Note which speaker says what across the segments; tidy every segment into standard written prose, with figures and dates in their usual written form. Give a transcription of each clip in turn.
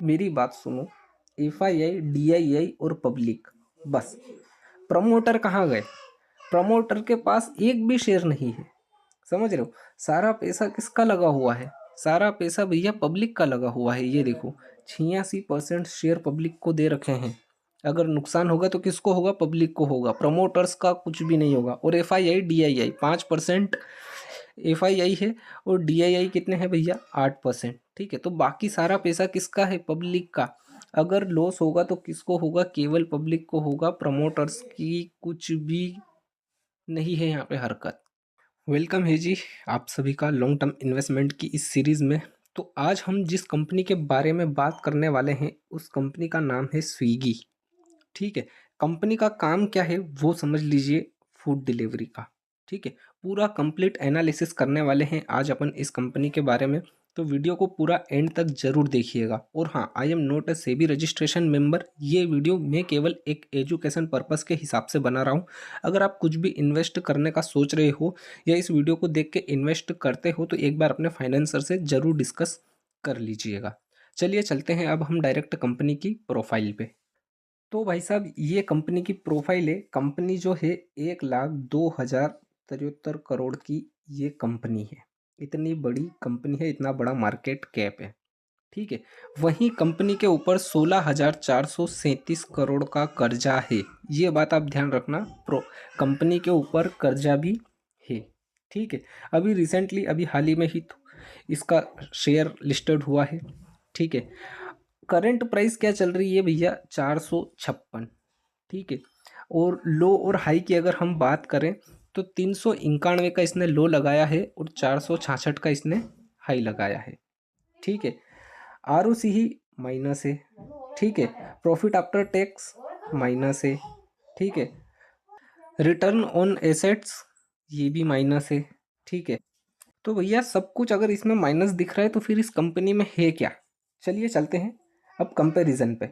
Speaker 1: मेरी बात सुनो। FII, DII और पब्लिक, बस। प्रमोटर कहाँ गए? प्रमोटर के पास एक भी शेयर नहीं है। समझ रहे हो? सारा पैसा किसका लगा हुआ है? सारा पैसा भैया पब्लिक का लगा हुआ है। ये देखो, 86% शेयर पब्लिक को दे रखे हैं। अगर नुकसान होगा तो किसको होगा? पब्लिक को होगा। प्रमोटर्स का कुछ भी नहीं होगा। और FII, DII 5% FII है और DII कितने हैं भैया? 8%। ठीक है, तो बाकी सारा पैसा किसका है? पब्लिक का। अगर लॉस होगा तो किसको होगा? केवल पब्लिक को होगा। प्रमोटर्स की कुछ भी नहीं है यहाँ पे हरकत। वेलकम है जी आप सभी का लॉन्ग टर्म इन्वेस्टमेंट की इस सीरीज़ में। तो आज हम जिस कंपनी के बारे में बात करने वाले हैं उस कंपनी का नाम है स्विगी। ठीक है, कंपनी का काम क्या है वो समझ लीजिए, फूड डिलीवरी का। ठीक है, पूरा कंप्लीट एनालिसिस करने वाले हैं आज अपन इस कंपनी के बारे में। तो वीडियो को पूरा एंड तक जरूर देखिएगा। और हाँ, I am not a SEBI registration member. ये वीडियो मैं केवल एक एजुकेशन पर्पस के हिसाब से बना रहा हूँ। अगर आप कुछ भी इन्वेस्ट करने का सोच रहे हो या इस वीडियो को देख के इन्वेस्ट करते हो तो एक बार अपने फाइनेंसर से जरूर डिस्कस कर लीजिएगा। चलिए चलते हैं अब हम डायरेक्ट कंपनी की प्रोफाइल पे। तो भाई साहब, ये कंपनी की प्रोफाइल है। कंपनी जो है 1,02,073 करोड़ की ये कंपनी है। इतनी बड़ी कंपनी है, इतना बड़ा मार्केट कैप है। ठीक है, वहीं कंपनी के ऊपर 16,437 करोड़ का कर्जा है। ये बात आप ध्यान रखना। कंपनी के ऊपर कर्जा भी है। ठीक है, अभी रिसेंटली, अभी हाल ही में ही तो इसका शेयर लिस्टेड हुआ है। ठीक है, करंट प्राइस क्या चल रही है भैया? 456। ठीक है, और लो और हाई की अगर हम बात करें तो 391 का इसने लो लगाया है और 466 का इसने हाई लगाया है। ठीक है, ROC ही माइनस है। ठीक है, प्रॉफिट आफ्टर टैक्स माइनस है। ठीक है, रिटर्न ऑन एसेट्स ये भी माइनस है। ठीक है, तो भैया सब कुछ अगर इसमें माइनस दिख रहा है तो फिर इस कंपनी में है क्या? चलिए चलते हैं अब कंपैरिजन पे।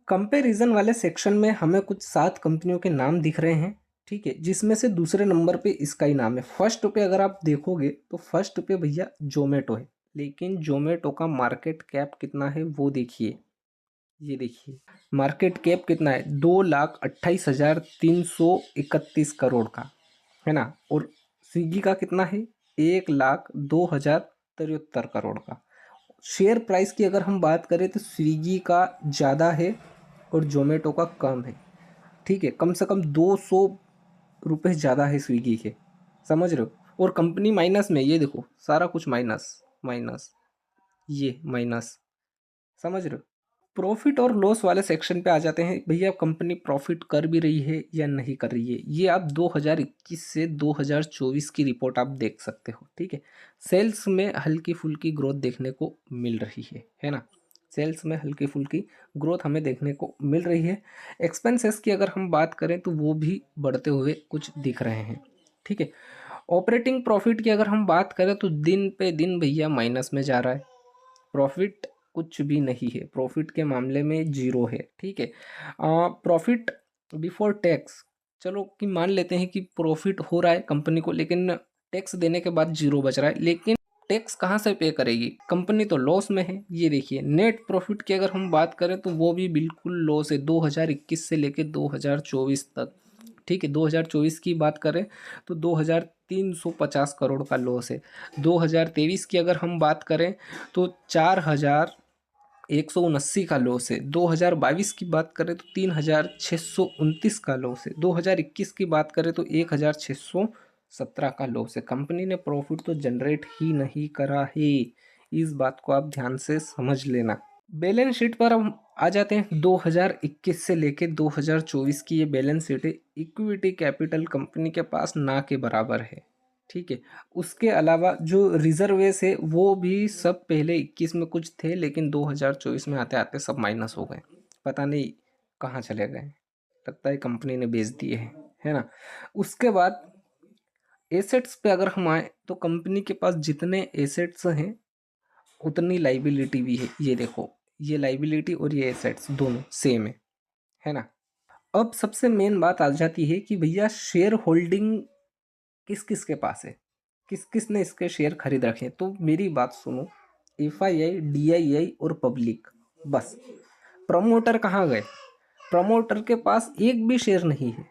Speaker 1: कंपैरिजन वाले सेक्शन में हमें कुछ 7 कंपनियों के नाम दिख रहे हैं। ठीक है, जिसमें से दूसरे नंबर पे इसका ही नाम है। फर्स्ट पे अगर आप देखोगे तो फर्स्ट पे भैया जोमेटो है। लेकिन जोमेटो का मार्केट कैप कितना है वो देखिए। ये देखिए, मार्केट कैप कितना है? 2,28,331 करोड़ का है ना। और स्विगी का कितना है? 1,02,073 करोड़ का। शेयर प्राइस की अगर हम बात करें तो स्विगी का ज़्यादा है और जोमेटो का कम है। ठीक है, कम से कम 200 रुपये ज़्यादा है स्विगी के। समझ रहे हो? और कंपनी माइनस में, ये देखो सारा कुछ माइनस माइनस, ये माइनस। समझ रहे हो? प्रॉफिट और लॉस वाले सेक्शन पे आ जाते हैं। भैया कंपनी प्रॉफिट कर भी रही है या नहीं कर रही है, ये आप 2021 से 2024 की रिपोर्ट आप देख सकते हो। ठीक है, सेल्स में हल्की फुल्की ग्रोथ देखने को मिल रही है ना। सेल्स में हल्की फुल्की ग्रोथ हमें देखने को मिल रही है। एक्सपेंसेस की अगर हम बात करें तो वो भी बढ़ते हुए कुछ दिख रहे हैं। ठीक है, ऑपरेटिंग प्रॉफिट की अगर हम बात करें तो दिन पे दिन भैया माइनस में जा रहा है। प्रॉफिट कुछ भी नहीं है, प्रॉफिट के मामले में जीरो है। ठीक है, प्रॉफिट बिफोर टैक्स, चलो कि मान लेते हैं कि प्रॉफिट हो रहा है कंपनी को, लेकिन टैक्स देने के बाद जीरो बच रहा है। लेकिन टैक्स कहाँ से पे करेगी? कंपनी तो लॉस में है। ये देखिए, नेट प्रॉफिट की अगर हम बात करें तो वो भी बिल्कुल लॉस है 2021 से लेकर 2024 तक। ठीक है, 2024 की बात करें तो 2,350 करोड़ का लॉस है। 2023 की अगर हम बात करें तो 4,179 का लॉस है। 2022 की बात करें तो 3,629 का लॉस है। 2021 की बात करें तो 1,617 का लॉस है। कंपनी ने प्रॉफिट तो जनरेट ही नहीं करा है। इस बात को आप ध्यान से समझ लेना। बैलेंस शीट पर हम आ जाते हैं। 2021 से लेके 2024 की ये बैलेंस शीट है। इक्विटी कैपिटल कंपनी के पास ना के बराबर है। ठीक है, उसके अलावा जो रिजर्वेस है वो भी सब पहले 21 में कुछ थे, लेकिन 2024 में आते आते सब माइनस हो गए। पता नहीं कहाँ चले गए, लगता है कंपनी ने बेच दिए हैं, है ना। उसके बाद एसेट्स पे अगर हम आए तो कंपनी के पास जितने एसेट्स हैं उतनी लाइबिलिटी भी है। ये देखो, ये लाइबिलिटी और ये एसेट्स दोनों सेम है ना। अब सबसे मेन बात आ जाती है कि भैया शेयर होल्डिंग किस किस के पास है, किस किस ने इसके शेयर खरीद रखे हैं। तो मेरी बात सुनो, FII, DII और पब्लिक, बस। प्रमोटर कहाँ गए? प्रमोटर के पास एक भी शेयर नहीं है।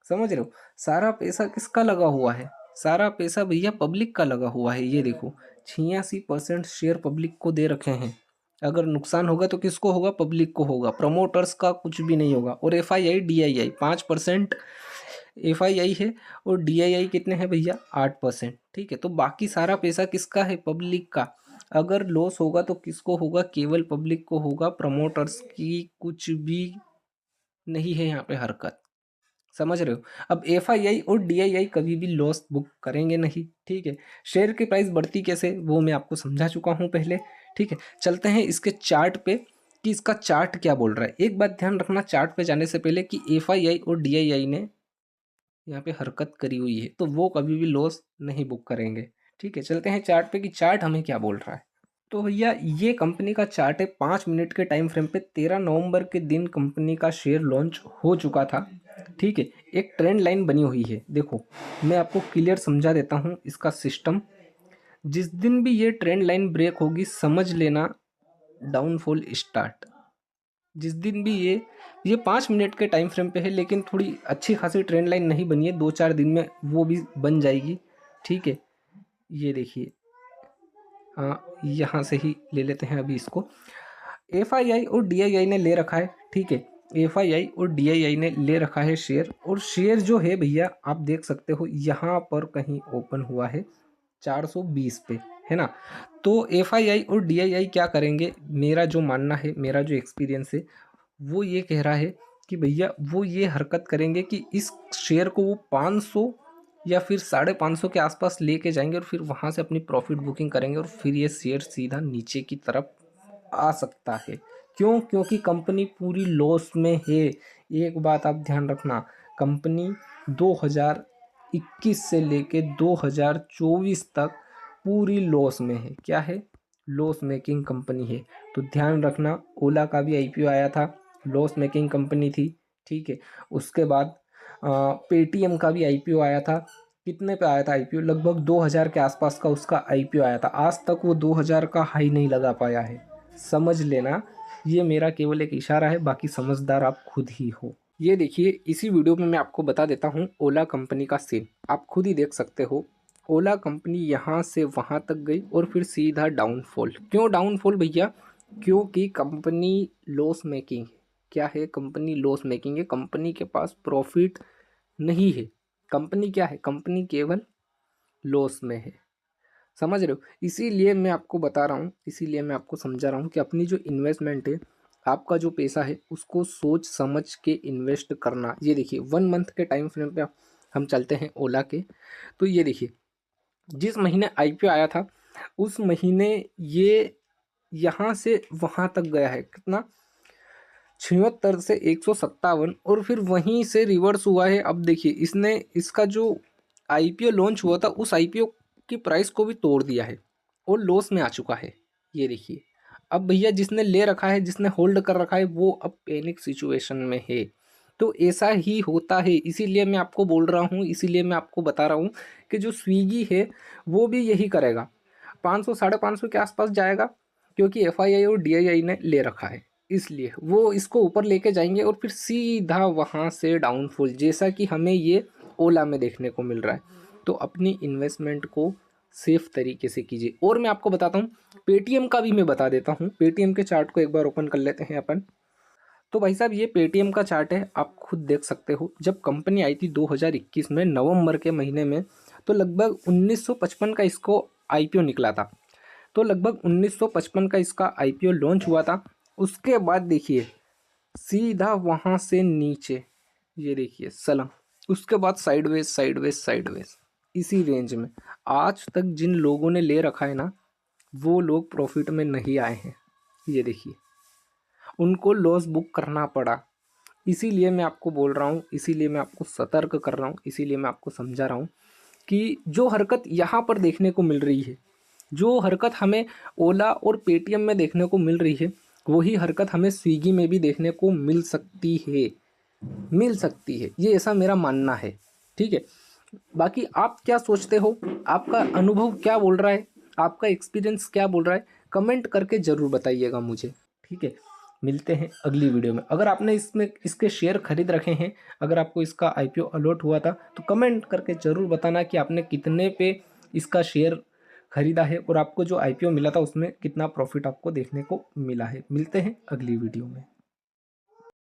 Speaker 1: समझ रहे हो? सारा पैसा किसका लगा हुआ है? सारा पैसा भैया पब्लिक का लगा हुआ है। ये देखो 86% शेयर पब्लिक को दे रखे हैं। अगर नुकसान होगा तो किसको होगा? पब्लिक को होगा। प्रमोटर्स का कुछ भी नहीं होगा। और FII DII 5% FII है और DII कितने हैं भैया? 8%। ठीक है, तो बाकी सारा पैसा किसका है? पब्लिक का। अगर लॉस होगा तो किसको होगा? केवल पब्लिक को होगा। प्रमोटर्स की कुछ भी नहीं है यहाँ पे हरकत। समझ रहे हो? अब FII और DII कभी भी लॉस बुक करेंगे नहीं। ठीक है, शेयर की प्राइस बढ़ती कैसे वो मैं आपको समझा चुका हूँ पहले। ठीक है, चलते हैं इसके चार्ट पे कि इसका चार्ट क्या बोल रहा है। एक बात ध्यान रखना चार्ट पे जाने से पहले कि FII और DII ने यहाँ पे हरकत करी हुई है तो वो कभी भी लॉस नहीं बुक करेंगे। ठीक है, चलते हैं चार्ट पे कि चार्ट हमें क्या बोल रहा है। तो भैया ये कंपनी का चार्ट है। 5 मिनट के टाइम फ्रेम पे 13 नवंबर के दिन कंपनी का शेयर लॉन्च हो चुका था। ठीक है, एक ट्रेंड लाइन बनी हुई है। देखो मैं आपको क्लियर समझा देता हूँ इसका सिस्टम। जिस दिन भी ये ट्रेंड लाइन ब्रेक होगी समझ लेना डाउनफॉल स्टार्ट। जिस दिन भी ये 5 मिनट के टाइम फ्रेम पे है, लेकिन थोड़ी अच्छी खासी ट्रेंड लाइन नहीं बनी है। 2-4 दिन में वो भी बन जाएगी। ठीक है, ये देखिए, हाँ यहाँ से ही ले लेते हैं अभी इसको। FII और DII ने ले रखा है। ठीक है, FII और DII ने ले रखा है शेयर। और शेयर जो है भैया आप देख सकते हो यहाँ पर कहीं ओपन हुआ है 420 पे, है ना। तो FII और DII क्या करेंगे? मेरा जो मानना है, मेरा जो एक्सपीरियंस है वो ये कह रहा है कि भैया वो ये हरकत करेंगे कि इस शेयर को वो 500 या फिर 550 के आसपास लेके जाएंगे और फिर वहाँ से अपनी प्रॉफिट बुकिंग करेंगे और फिर ये शेयर सीधा नीचे की तरफ आ सकता है। क्यों? क्योंकि कंपनी पूरी लॉस में है। एक बात आप ध्यान रखना, कंपनी 2021 से लेके 2024 तक पूरी लॉस में है। क्या है? लॉस मेकिंग कंपनी है। तो ध्यान रखना, ओला का भी IPO आया था, लॉस मेकिंग कंपनी थी। ठीक है, उसके बाद पेटीएम का भी IPO आया था। कितने पे आया था IPO? लगभग 2000 के आसपास का उसका IPO आया था। आज तक वो 2000 का हाई नहीं लगा पाया है। समझ लेना, ये मेरा केवल एक इशारा है, बाकी समझदार आप खुद ही हो। ये देखिए इसी वीडियो में मैं आपको बता देता हूँ ओला कंपनी का सीन, आप खुद ही देख सकते हो। ओला कंपनी यहाँ से वहाँ तक गई और फिर सीधा डाउनफॉल। क्यों डाउनफॉल भैया? क्योंकि कंपनी लॉस मेकिंग है। क्या है? कंपनी लॉस मेकिंग है। कंपनी के पास प्रॉफिट नहीं है। कंपनी क्या है? कंपनी केवल लॉस में है। समझ रहे हो? इसीलिए मैं आपको बता रहा हूँ, इसीलिए मैं आपको समझा रहा हूँ कि अपनी जो इन्वेस्टमेंट है, आपका जो पैसा है उसको सोच समझ के इन्वेस्ट करना। ये देखिए 1 मंथ के टाइम फ्रेम पे हम चलते हैं ओला के। तो ये देखिए जिस महीने IPO आया था उस महीने ये यहाँ से वहाँ तक गया है। कितना? 76 से 157 और फिर वहीं से रिवर्स हुआ है। अब देखिए इसने इसका जो IPO लॉन्च हुआ था उस IPO की प्राइस को भी तोड़ दिया है और लॉस में आ चुका है। ये देखिए अब भैया जिसने ले रखा है, जिसने होल्ड कर रखा है, वो अब पैनिक सिचुएशन में है। तो ऐसा ही होता है, इसीलिए मैं आपको बोल रहा हूँ, इसीलिए मैं आपको बता रहा हूँ कि जो स्विगी है वो भी यही करेगा। 500 550 के आसपास जाएगा क्योंकि FII और DII ने ले रखा है, इसलिए वो इसको ऊपर लेके जाएंगे और फिर सीधा वहाँ से डाउनफॉल, जैसा कि हमें ये ओला में देखने को मिल रहा है। तो अपनी इन्वेस्टमेंट को सेफ तरीके से कीजिए। और मैं आपको बताता हूँ पेटीएम का भी मैं बता देता हूँ। पेटीएम के चार्ट को एक बार ओपन कर लेते हैं अपन। तो भाई साहब ये पेटीएम का चार्ट है, आप खुद देख सकते हो। जब कंपनी आई थी 2021 में नवंबर के महीने में, तो लगभग 1955 का इसको IPO निकला था। तो लगभग 1955 का इसका IPO लॉन्च हुआ था। उसके बाद देखिए सीधा वहाँ से नीचे, ये देखिए सलंग, उसके बाद साइडवेज साइडवेज साइडवेज इसी रेंज में। आज तक जिन लोगों ने ले रखा है ना, वो लोग प्रॉफिट में नहीं आए हैं। ये देखिए उनको लॉस बुक करना पड़ा। इसीलिए मैं आपको बोल रहा हूँ, इसीलिए मैं आपको सतर्क कर रहा हूँ, इसीलिए मैं आपको समझा रहा हूँ कि जो हरकत यहाँ पर देखने को मिल रही है, जो हरकत हमें ओला और पेटीएम में देखने को मिल रही है, वही हरकत हमें स्विगी में भी देखने को मिल सकती है, मिल सकती है। ये ऐसा मेरा मानना है। ठीक है, बाकी आप क्या सोचते हो? आपका अनुभव क्या बोल रहा है? आपका एक्सपीरियंस क्या बोल रहा है? कमेंट करके ज़रूर बताइएगा मुझे। ठीक है, मिलते हैं अगली वीडियो में। अगर आपने इसमें इसके शेयर खरीद रखे हैं, अगर आपको इसका IPO अलॉट हुआ था तो कमेंट करके ज़रूर बताना कि आपने कितने पे इसका शेयर खरीदा है और आपको जो IPO मिला था उसमें कितना प्रॉफिट आपको देखने को मिला है। मिलते हैं अगली वीडियो में।